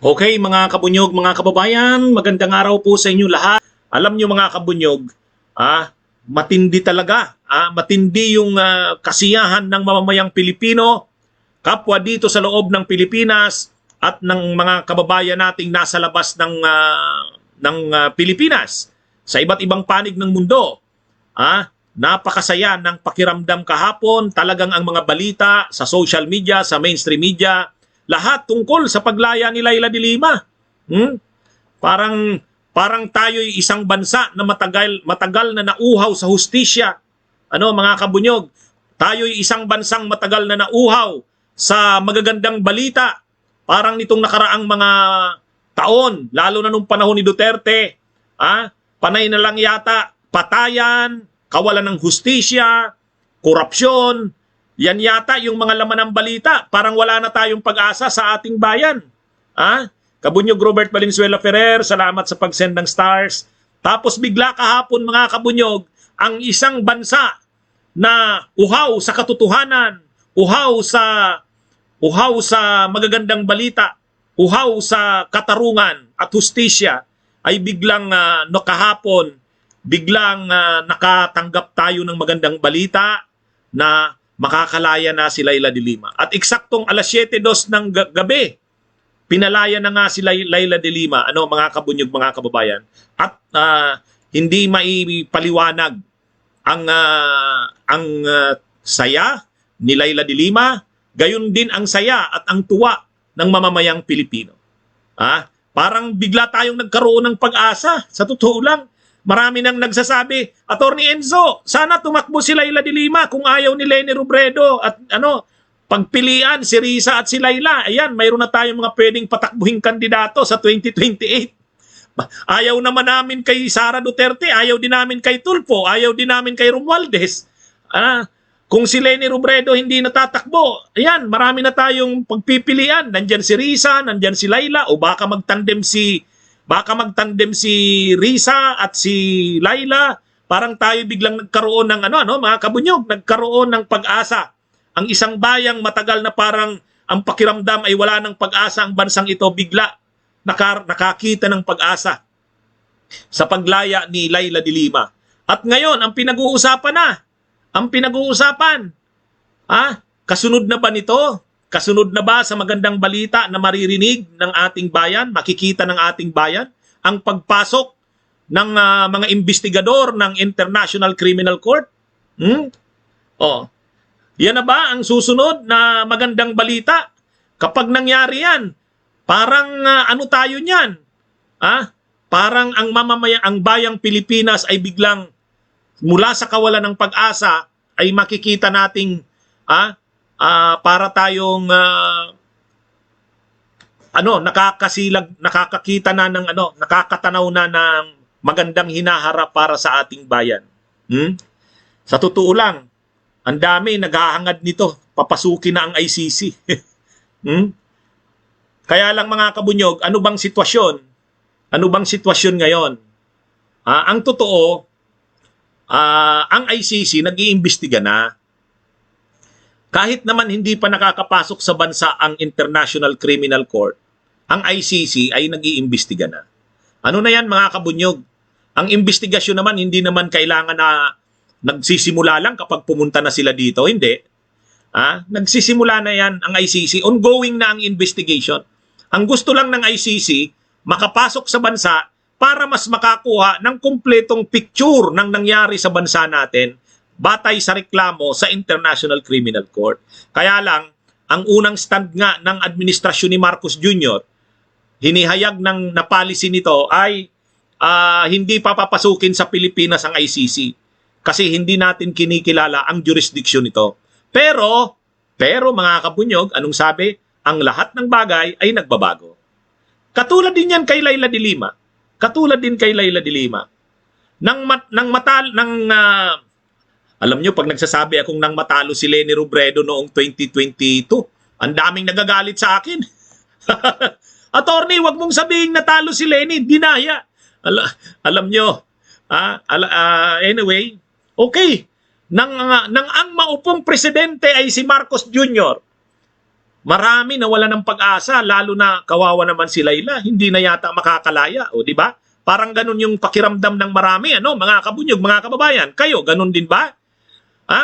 Okay, mga kabunyog, mga kababayan, magandang araw po sa inyo lahat. Alam nyo mga kabunyog, matindi talaga. Matindi yung kasiyahan ng mamamayang Pilipino, kapwa dito sa loob ng Pilipinas at ng mga kababayan nating nasa labas ng Pilipinas sa iba't ibang panig ng mundo. Napakasaya ng pakiramdam kahapon, talagang ang mga balita sa social media, sa mainstream media, lahat tungkol sa paglaya ni Leila de Lima. Parang tayo'y isang bansa na matagal na nauhaw sa hustisya. Mga kabunyog, tayo'y isang bansang matagal na nauhaw sa magagandang balita. Parang nitong nakaraang mga taon, lalo na nung panahon ni Duterte, panay na lang yata patayan, kawalan ng hustisya, korupsyon. Yan yata yung mga laman ng balita. Parang wala na tayong pag-asa sa ating bayan. Kabunyog Robert Valenzuela Ferrer, salamat sa pag-send ng stars. Tapos bigla kahapon mga kabunyog, ang isang bansa na uhaw sa katotohanan, uhaw sa magagandang balita, uhaw sa katarungan at hustisya, ay biglang kahapon, biglang nakatanggap tayo ng magandang balita na makakalaya na si Leila de Lima. At eksaktong alas 7:02 ng gabi, pinalaya na nga si Leila de Lima, mga kabunyog, mga kababayan. At hindi maipaliwanag ang saya ni Leila de Lima, gayon din ang saya at ang tuwa ng mamamayang Pilipino. Parang bigla tayong nagkaroon ng pag-asa. Sa totoo lang, marami nang nagsasabi, Attorney Enzo, sana tumakbo si Leila de Lima kung ayaw ni Leni Robredo at pagpilian si Risa at si Leila. Ayan, mayroon na tayong mga pwedeng patakbuhing kandidato sa 2028. Ayaw naman namin kay Sara Duterte, ayaw din namin kay Tulfo, ayaw din namin kay Romualdez. Kung si Leni Robredo hindi natatakbo, ayan, marami na tayong pagpipilian. Nandyan si Risa, nandyan si Leila, o baka magtandem si Risa at si Leila. Parang tayo biglang nagkaroon ng mga kabunyog, nagkaroon ng pag-asa. Ang isang bayang matagal na parang ang pakiramdam ay wala ng pag-asa, ang bansang ito bigla nakakita ng pag-asa sa paglaya ni Leila de Lima. At ngayon, ang pinag-uusapan, kasunod na ba nito? Kasunod na ba sa magandang balita na maririnig ng ating bayan, makikita ng ating bayan, ang pagpasok ng mga investigador ng International Criminal Court? Yan na ba ang susunod na magandang balita? Kapag nangyari yan, parang tayo niyan? Parang ang bayang Pilipinas ay biglang mula sa kawalan ng pag-asa ay makikita nating para tayong nakakakita na ng nakakatanaw na ng magandang hinaharap para sa ating bayan. Sa totoo lang, ang dami naghahangad nito, papasukin na ang ICC. Kaya lang mga kabunyog, ano bang sitwasyon? Ano bang sitwasyon ngayon? Ang totoo, ang ICC nag-iimbestiga na. Kahit naman hindi pa nakakapasok sa bansa ang International Criminal Court, ang ICC ay nag-iimbestiga na. Ano na yan mga kabunyog? Ang investigasyon naman hindi naman kailangan na nagsisimula lang kapag pumunta na sila dito. Hindi. Nagsisimula na yan ang ICC. Ongoing na ang investigation. Ang gusto lang ng ICC, makapasok sa bansa para mas makakuha ng kumpletong picture ng nangyari sa bansa natin batay sa reklamo sa International Criminal Court. Kaya lang, ang unang stand nga ng administrasyon ni Marcos Jr., hinihayag ng na policy nito ay hindi papapasukin sa Pilipinas ang ICC kasi hindi natin kinikilala ang jurisdiction nito. Pero mga kabunyog, anong sabi? Ang lahat ng bagay ay nagbabago. Katulad din yan kay Leila de Lima. Alam nyo, pag nagsasabi akong nang matalo si Leni Robredo noong 2022, ang daming nagagalit sa akin. Attorney, wag mong sabihin natalo si Leni, dinaya. Alam nyo, anyway, okay. Nang ang maupong presidente ay si Marcos Jr., Marami na wala ng pag-asa, lalo na kawawa naman si Laila, hindi na yata makakalaya, o di ba? Parang ganun yung pakiramdam ng marami, ano, mga kabunyog, mga kababayan. Kayo, ganun din ba? Ha?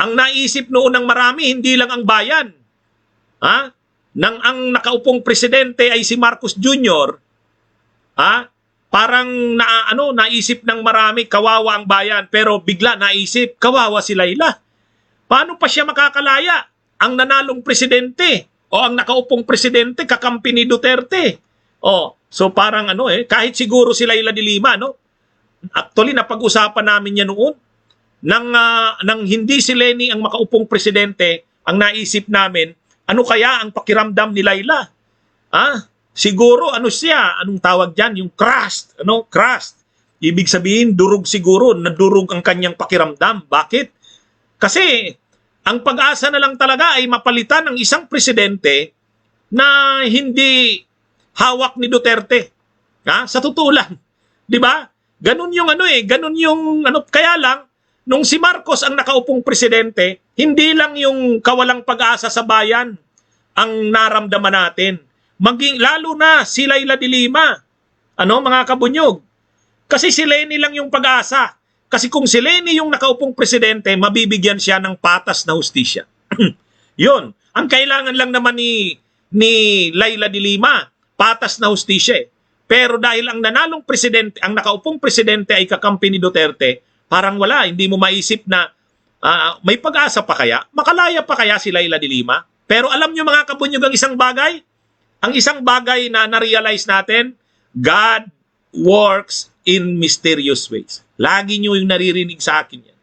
Ang naisip noon ng marami, hindi lang ang bayan. Ha? Nang ang nakaupong presidente ay si Marcos Jr., ha? Parang naisip ng marami, kawawa ang bayan, pero bigla naisip, kawawa si Laila. Paano pa siya makakalaya? Ang nanalong presidente o ang nakaupong presidente kakampi ni Duterte. So parang kahit siguro si Laila de Lima, no? Actually napag-usapan namin yan noon. Nang hindi si Leni ang makaupong presidente, ang naisip namin, ano kaya ang pakiramdam ni Laila? Siguro siya, anong tawag diyan, yung crushed, crushed. Ibig sabihin durog siguro, nadurog ang kanyang pakiramdam. Bakit? Kasi ang pag-asa na lang talaga ay mapalitan ng isang presidente na hindi hawak ni Duterte. Sa totoo lang. 'Di ba? Ganun yung ganun yung kaya lang nung si Marcos ang nakaupong presidente, hindi lang yung kawalang pag-asa sa bayan ang naramdaman natin. Lalo na si Laila de Lima. Mga kabunyog. Kasi si Leni lang yung pag-asa. Kasi kung si Leni yung nakaupong presidente, mabibigyan siya ng patas na hustisya. Yun. Ang kailangan lang naman ni Laila de Lima, patas na hustisya. Pero dahil ang nanalong presidente, ang nakaupong presidente ay kakampi ni Duterte, parang wala, hindi mo maisip na may pag-asa pa kaya? Makalaya pa kaya si Laila de Lima? Pero alam nyo mga kabunyog ang isang bagay? Ang isang bagay na na-realize natin, God works in mysterious ways. Lagi nyo yung naririnig sa akin yan.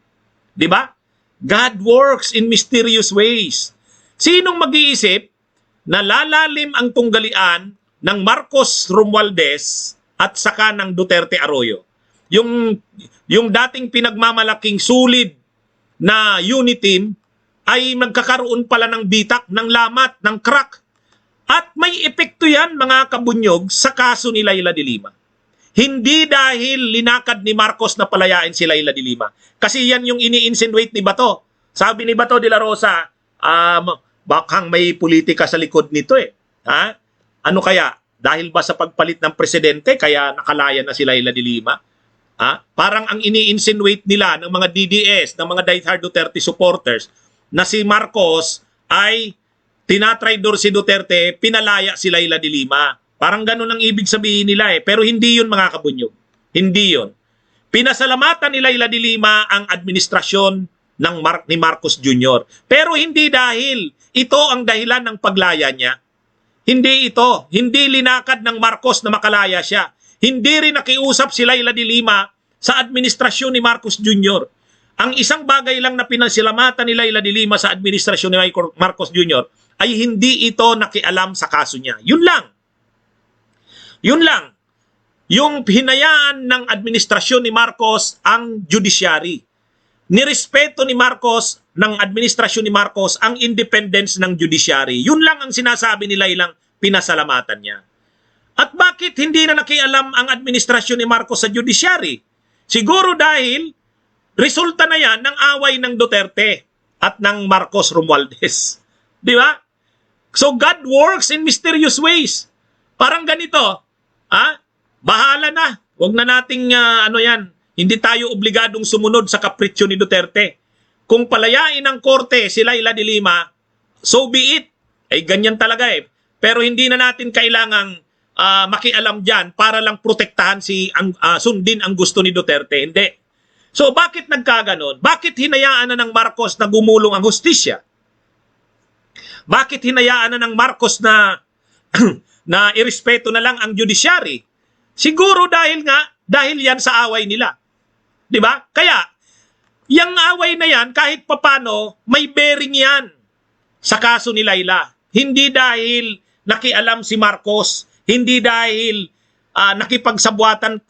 Di ba? God works in mysterious ways. Sinong mag-iisip na lalalim ang tunggalian ng Marcos Romualdez at saka ng Duterte Arroyo? Yung dating pinagmamalaking sulid na unit team ay magkakaroon pala ng bitak, ng lamat, ng crack. At may epekto yan mga kabunyog sa kaso ni Laila de Lima. Hindi dahil linakad ni Marcos na palayain si Laila de Lima. Kasi yan yung ini-insinuate ni Bato. Sabi ni Bato de la Rosa, bakang may politika sa likod nito eh. Ano kaya? Dahil ba sa pagpalit ng presidente kaya nakalaya na si Laila de Lima? Parang ang ini-insinuate nila ng mga DDS, ng mga diehard Duterte supporters, na si Marcos ay tinatraidor si Duterte, pinalaya si Laila de Lima. Parang ganun ang ibig sabihin nila eh. Pero hindi yun mga kabunyog. Hindi yun. Pinasalamatan ni Laila de Lima ang administrasyon ni Marcos Jr. Pero hindi dahil ito ang dahilan ng paglaya niya. Hindi ito. Hindi linakad ng Marcos na makalaya siya. Hindi rin nakiusap si Laila de Lima sa administrasyon ni Marcos Jr. Ang isang bagay lang na pinasalamatan ni Laila de Lima sa administrasyon ni Marcos Jr. ay hindi ito nakialam sa kaso niya. Yun lang. Yun lang. Yung hinayaan ng administrasyon ni Marcos ang judiciary. Nirespeto ni Marcos, ng administrasyon ni Marcos, ang independence ng judiciary. Yun lang ang sinasabi nila ilang pinasalamatan niya. At bakit hindi na nakialam ang administrasyon ni Marcos sa judiciary? Siguro dahil resulta na yan ng away ng Duterte at ng Marcos Romualdez. Di ba? So God works in mysterious ways. Parang ganito, bahala na. Huwag na nating hindi tayo obligadong sumunod sa kapritsyo ni Duterte. Kung palayain ng korte si Laila de Lima, so be it. Ay ganyan talaga eh. Pero hindi na natin kailangang makialam dyan para lang protektahan sundin ang gusto ni Duterte. Hindi. So bakit nagkaganon? Bakit hinayaan na ng Marcos na gumulong ang hustisya? Bakit hinayaan na ng Marcos na na irespeto na lang ang judiciary? Siguro dahil yan sa away nila. 'Di ba? Kaya yung away na yan kahit papano may bearing yan sa kaso ni Laila. Hindi dahil nakialam si Marcos, hindi dahil nakipagsabuatan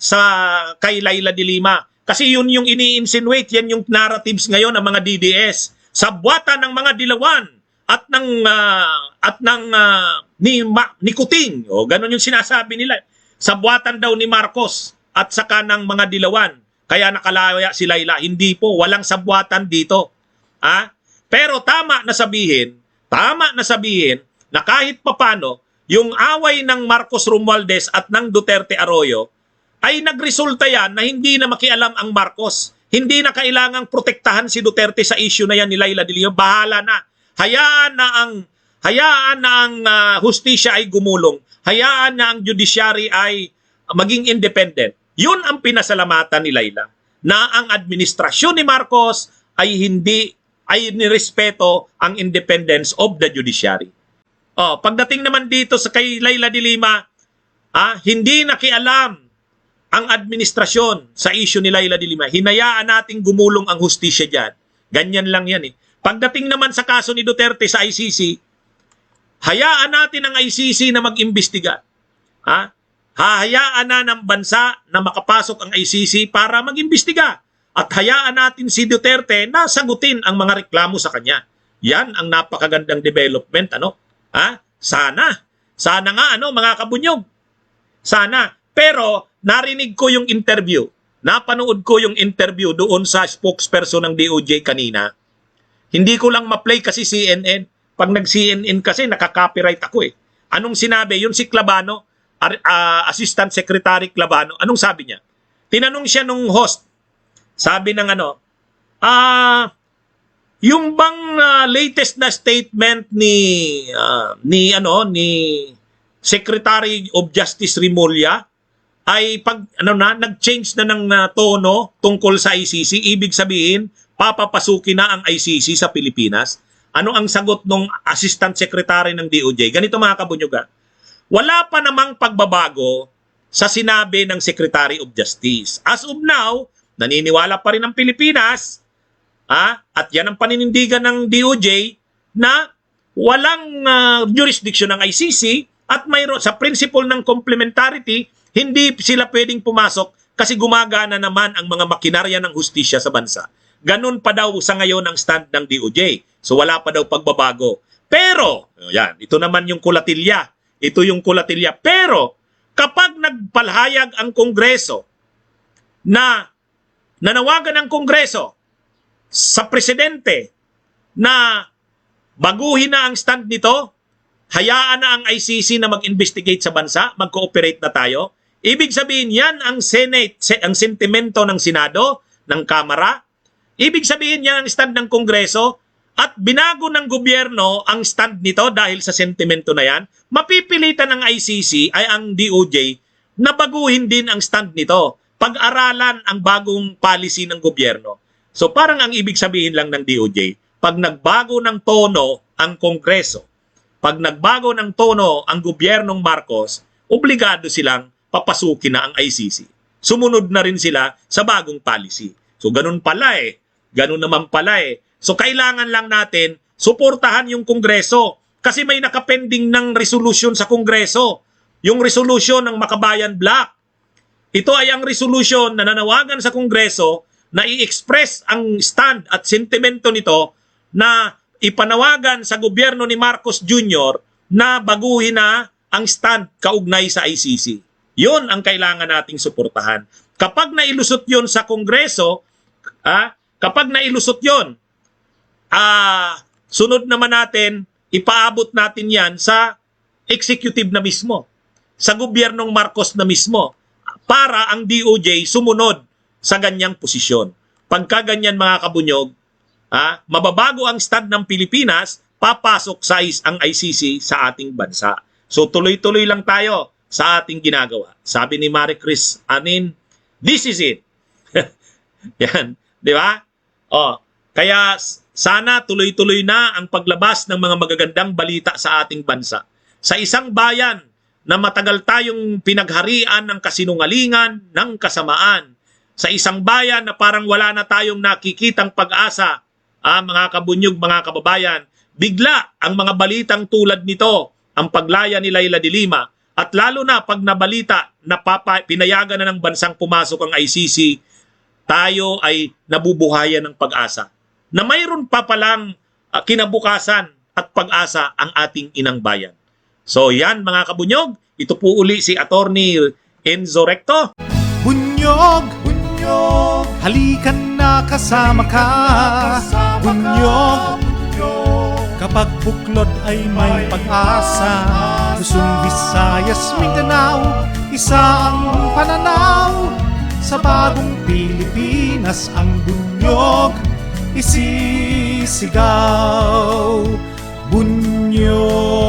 kay Laila de Lima. Kasi yun yung ini-insinuate, yan yung narratives ngayon ng mga DDS. Sabuatan ng mga Dilawan at ng ni Kuting. O ganun yung sinasabi nila. Sabuatan daw ni Marcos at saka ng mga Dilawan. Kaya nakalaya si Laila. Hindi po, walang sabuatan dito. Pero tama na sabihin, na kahit papano, yung away ng Marcos Romualdez at ng Duterte Arroyo ay nagresulta yan na hindi na makialam ang Marcos. Hindi na kailangang protektahan si Duterte sa issue na yan ni Leila de Lima. Bahala na. Hayaan na ang hustisya ay gumulong. Hayaan na ang judiciary ay maging independent. Yun ang pinasalamatan ni Leila, na ang administrasyon ni Marcos ay nirespeto ang independence of the judiciary. Pagdating naman dito sa kay Leila de Lima, hindi nakialam ang administrasyon sa issue ni Leila de Lima. Hinayaan nating gumulong ang hustisya dyan. Ganyan lang yan eh. Pagdating naman sa kaso ni Duterte sa ICC, hayaan natin ang ICC na mag-imbestiga. Hahayaan na ng bansa na makapasok ang ICC para mag-imbestiga. At hayaan natin si Duterte na sagutin ang mga reklamo sa kanya. Yan ang napakagandang development. Sana nga mga kabunyog. Sana. Pero narinig ko yung interview. Napanood ko yung interview doon sa spokesperson ng DOJ kanina. Hindi ko lang ma-play kasi CNN. Pag nag-CNN kasi nakaka-copyright ako eh. Anong sinabi? Yung si Clavano, Assistant Secretary Clavano, anong sabi niya? Tinanong siya nung host. Sabi ng yung bang latest na statement ni Secretary of Justice Remulla ay nag-change na ng tono tungkol sa ICC, ibig sabihin papapasukin na ang ICC sa Pilipinas. Ano ang sagot ng Assistant Secretary ng DOJ? Ganito mga kabunyoga. Wala pa namang pagbabago sa sinabi ng Secretary of Justice. As of now, naniniwala pa rin ang Pilipinas, at yan ang paninindigan ng DOJ, na walang jurisdiction ng ICC at mayroon sa principle ng complementarity, hindi sila pwedeng pumasok kasi gumagana naman ang mga makinarya ng hustisya sa bansa. Ganun pa daw sa ngayon ang stand ng DOJ. So wala pa daw pagbabago. Pero, yan, ito naman yung kulatilya. Ito yung kulatilya. Pero, kapag nagpalhayag ang Kongreso na nanawagan ng Kongreso sa presidente na baguhin na ang stand nito, hayaan na ang ICC na mag-investigate sa bansa, mag-cooperate na tayo, ibig sabihin yan ang Senate, ang sentimento ng Senado, ng Kamara, ibig sabihin yan ang stand ng Kongreso, at binago ng gobyerno ang stand nito dahil sa sentimento na yan, mapipilitan ng ICC ay ang DOJ na baguhin din ang stand nito. Pag-aralan ang bagong policy ng gobyerno. So parang ang ibig sabihin lang ng DOJ, pag nagbago ng tono ang Kongreso, pag nagbago ng tono ang gobyernong Marcos, obligado silang papasukin na ang ICC. Sumunod na rin sila sa bagong policy. So ganun pala eh. Ganun naman pala eh. So kailangan lang natin suportahan yung Kongreso kasi may nakapending ng resolution sa Kongreso. Yung resolution ng Makabayan Bloc. Ito ay ang resolution na nanawagan sa Kongreso na i-express ang stand at sentimento nito na ipanawagan sa gobyerno ni Marcos Jr. na baguhin na ang stand kaugnay sa ICC. Yun ang kailangan nating suportahan. Kapag nailusot yon sa Kongreso, sunod naman natin, ipaabot natin yan sa executive na mismo, sa gobyernong Marcos na mismo, para ang DOJ sumunod sa ganyang posisyon. Pagka ganyan mga kabunyog, mababago ang stand ng Pilipinas, papasok ang ICC sa ating bansa. So tuloy-tuloy lang tayo sa ating ginagawa. Sabi ni Marie Chris Anin, this is it. Yan, di ba? Kaya sana tuloy-tuloy na ang paglabas ng mga magagandang balita sa ating bansa. Sa isang bayan na matagal tayong pinagharian ng kasinungalingan, ng kasamaan. Sa isang bayan na parang wala na tayong nakikitang pag-asa, mga kabunyog, mga kababayan, bigla ang mga balitang tulad nito, ang paglaya ni Leila de Lima, at lalo na pag nabalita na pinayagan na ng bansang pumasok ang ICC, tayo ay nabubuhayan ng pag-asa na mayroon pa palang kinabukasan at pag-asa ang ating inang bayan. So yan mga kabunyog, ito po uli si Attorney Enzo Recto. Bunyog, bunyog, halikan na kasama ka. Bunyog, Kapag buklod ay may pag-asa, Luzon, Visayas, Mindanao, isa ang pananaw. Sa bagong Pilipinas ang bunyog isisigaw. Bunyog.